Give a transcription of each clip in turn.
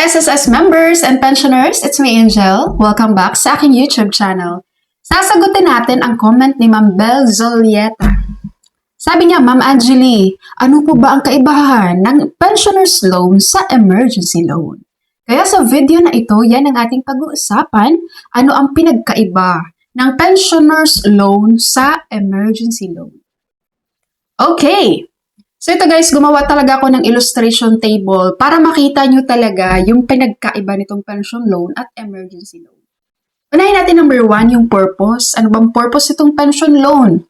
SSS members and pensioners, it's me Angel. Welcome back sa aking YouTube channel. Sasagutin natin ang comment ni Ma'am Bel Zolieta. Sabi niya, Ma'am Angeli, ano po ba ang kaibahan ng pensioner's loan sa emergency loan? Kaya sa video na ito, yan ang ating pag-uusapan, ano ang pinagkaiba ng pensioner's loan sa emergency loan. Okay. So ito guys, gumawa talaga ako ng illustration table para makita nyo talaga yung pinagkaiba nitong pension loan at emergency loan. Unahin natin number 1, yung purpose. Ano bang purpose itong pension loan?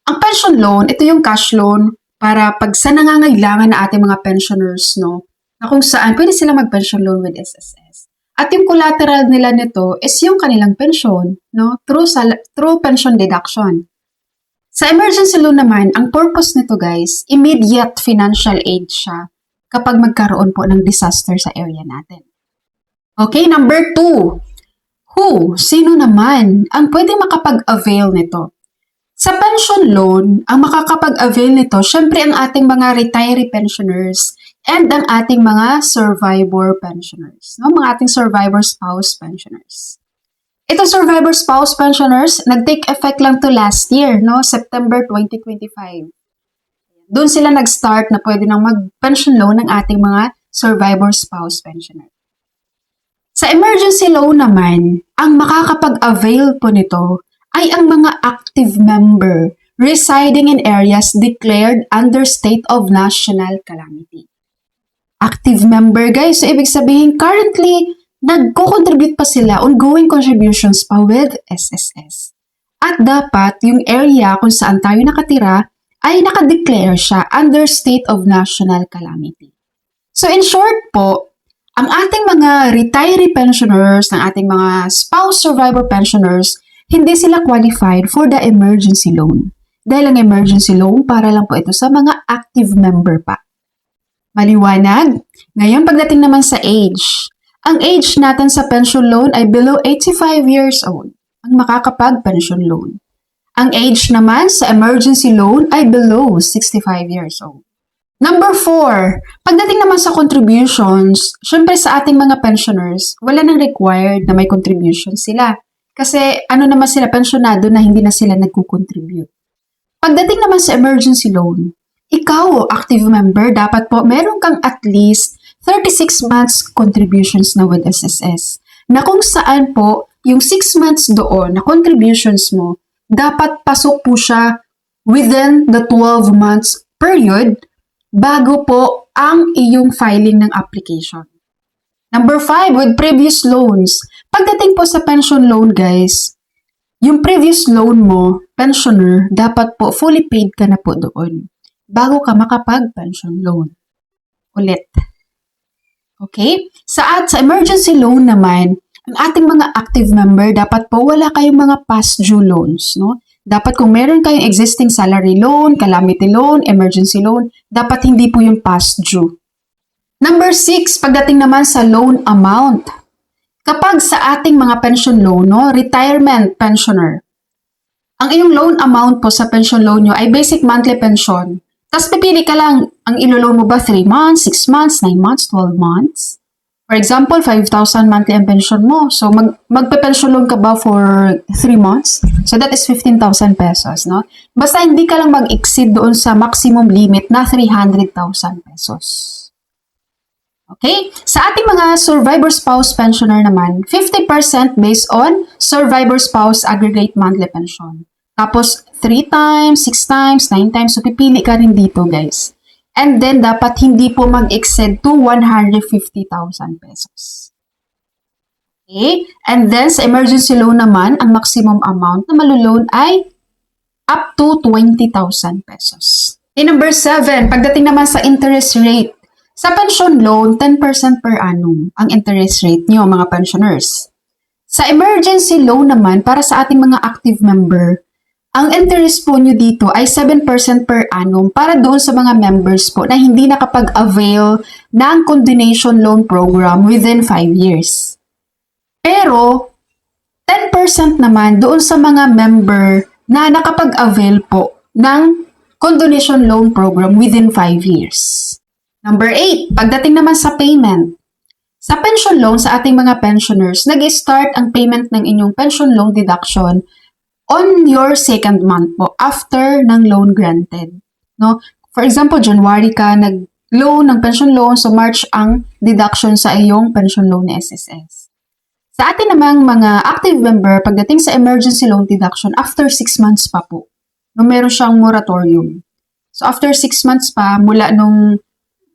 Ang pension loan, ito yung cash loan para pag sa nangangailangan na ating mga pensioners, no, na kung saan pwede sila mag-pension loan with SSS. At yung collateral nila nito is yung kanilang pension, no, through pension deduction. Sa emergency loan naman, ang purpose nito guys, immediate financial aid siya kapag magkaroon po ng disaster sa area natin. Okay, number 2. Who? Sino naman ang pwede makapag-avail nito? Sa pension loan, ang makakapag-avail nito, syempre ang ating mga retiree pensioners and ang ating mga survivor pensioners. No? Mga ating survivor spouse pensioners. Ito survivor spouse pensioners, nag-take effect lang to last year, no? September 2025. Doon sila nag-start na pwede nang mag-pension loan ng ating mga survivor spouse pensioner. Sa emergency loan naman, ang makakapag-avail po nito ay ang mga active member residing in areas declared under state of national calamity. Active member guys, so ibig sabihin currently, nagko-contribute pa sila, ongoing contributions pa with SSS. At dapat yung area kung saan tayo nakatira ay nakadeclare siya under state of national calamity. So in short po, ang ating mga retiree pensioners, ng ating mga spouse survivor pensioners, hindi sila qualified for the emergency loan. Dahil ang emergency loan para lang po ito sa mga active member pa. Maliwanag? Ngayon pagdating naman sa age, ang age natin sa pension loan ay below 85 years old, ang makakapag-pension loan. Ang age naman sa emergency loan ay below 65 years old. Number 4, pagdating naman sa contributions, syempre sa ating mga pensioners, wala nang required na may contribution sila. Kasi ano naman sila, pensionado na hindi na sila nagko-contribute. Pagdating naman sa emergency loan, ikaw, active member, dapat po meron kang at least 36 months contributions na with SSS. Na kung saan po, yung 6 months doon na contributions mo, dapat pasok po siya within the 12 months period bago po ang iyong filing ng application. Number 5, with previous loans. Pagdating po sa pension loan guys, yung previous loan mo, pensioner, dapat po fully paid ka na po doon bago ka makapag-pension loan. Ulit. Okay? Sa emergency loan naman, ang ating mga active member, dapat po wala kayong mga past due loans. No? Dapat kung meron kayong existing salary loan, calamity loan, emergency loan, dapat hindi po yung past due. Number 6, pagdating naman sa loan amount. Kapag sa ating mga pension loan, no, retirement pensioner, ang iyong loan amount po sa pension loan nyo ay basic monthly pension. Tapos pipili ka lang, ang ilo-loan mo ba 3 months, 6 months, 9 months, 12 months? For example, 5,000 monthly ang pension mo. So magpe-pension loan ka ba for 3 months? So that is 15,000 pesos, no? Basta hindi ka lang mag-exceed doon sa maximum limit na 300,000 pesos. Okay? Sa ating mga survivor spouse pensioner naman, 50% based on survivor spouse aggregate monthly pension. Tapos 3 times, 6 times, 9 times. So, pipili ka rin dito, guys. And then, dapat hindi po mag-exceed to 150,000 pesos. Okay? And then, sa emergency loan naman, ang maximum amount na maluloan ay up to 20,000 pesos. Okay, number 7, pagdating naman sa interest rate. Sa pension loan, 10% per annum ang interest rate niyo, mga pensioners. Sa emergency loan naman, para sa ating mga active member, ang interest po nyo dito ay 7% per annum para doon sa mga members po na hindi nakapag-avail ng continuation loan program within 5 years. Pero, 10% naman doon sa mga member na nakapag-avail po ng continuation loan program within 5 years. Number 8, pagdating naman sa payment. Sa pension loan, sa ating mga pensioners, nag-start ang payment ng inyong pension loan deduction on your second month po, after ng loan granted. No? For example, January ka nag-loan ng pension loan, so March ang deduction sa iyong pension loan ni SSS. Sa atin namang mga active member, pagdating sa emergency loan deduction, after 6 months pa po. No, meron siyang moratorium. So after 6 months pa, mula nung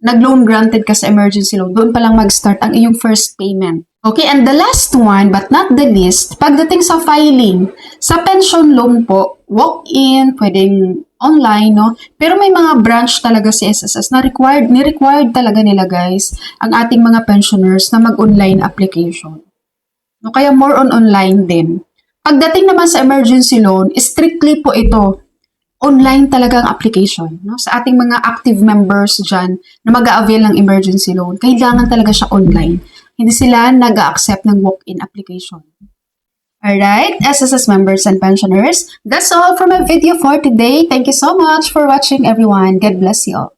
nag-loan granted ka sa emergency loan, doon pa lang mag-start ang iyong first payment. Okay, and the last one, but not the least, pagdating sa filing, sa pension loan po, walk-in, pwedeng online, no? Pero may mga branch talaga si SSS na ni-required talaga nila guys, ang ating mga pensioners na mag-online application. No, kaya more on online din. Pagdating naman sa emergency loan, strictly po ito, online talaga ang application. No? Sa ating mga active members dyan na mag-a-avail ng emergency loan, kailangan talaga siya online. Hindi sila nag-a-accept ng walk-in application. Alright, SSS members and pensioners, that's all for my video for today. Thank you so much for watching everyone. God bless you all.